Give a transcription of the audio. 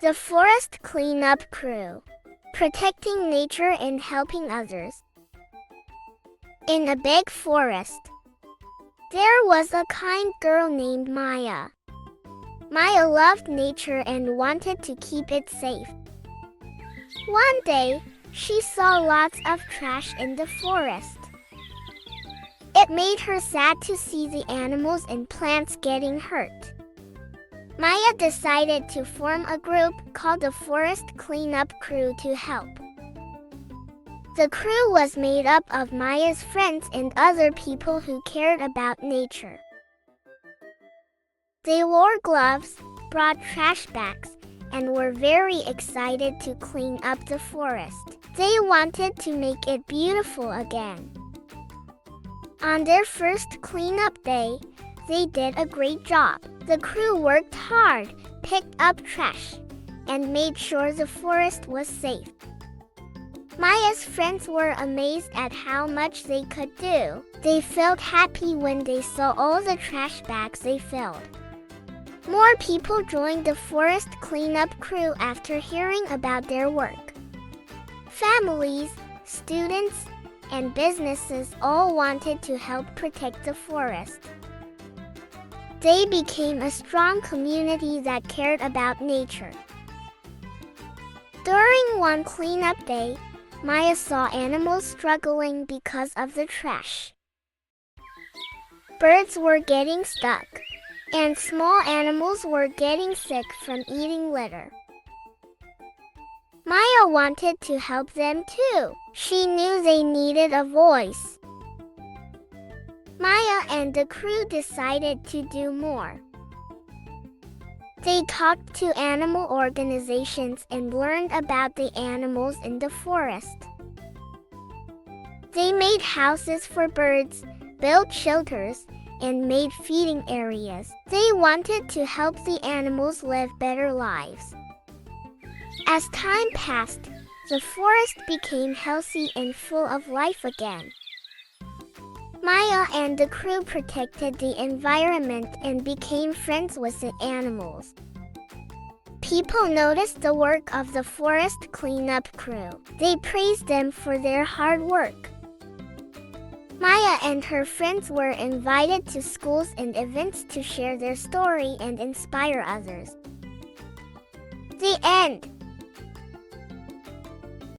The Forest Cleanup Crew, protecting nature and helping others. In a big forest, there was a kind girl named Maya. Maya loved nature and wanted to keep it safe. One day, she saw lots of trash in the forest. It made her sad to see the animals and plants getting hurt. Maya decided to form a group called the Forest Cleanup Crew to help. The crew was made up of Maya's friends and other people who cared about nature. They wore gloves, brought trash bags, and were very excited to clean up the forest. They wanted to make it beautiful again. On their first cleanup day, they did a great job. The crew worked hard, picked up trash, and made sure the forest was safe. Maya's friends were amazed at how much they could do. They felt happy when they saw all the trash bags they filled. More people joined the forest cleanup crew after hearing about their work. Families, students, and businesses all wanted to help protect the forest. They became a strong community that cared about nature. During one cleanup day, Maya saw animals struggling because of the trash. Birds were getting stuck, and small animals were getting sick from eating litter. Maya wanted to help them too. She knew they needed a voice. Maya and the crew decided to do more. They talked to animal organizations and learned about the animals in the forest. They made houses for birds, built shelters, and made feeding areas. They wanted to help the animals live better lives. As time passed, the forest became healthy and full of life again. Maya and the crew protected the environment and became friends with the animals. People noticed the work of the forest cleanup crew. They praised them for their hard work. Maya and her friends were invited to schools and events to share their story and inspire others. The end.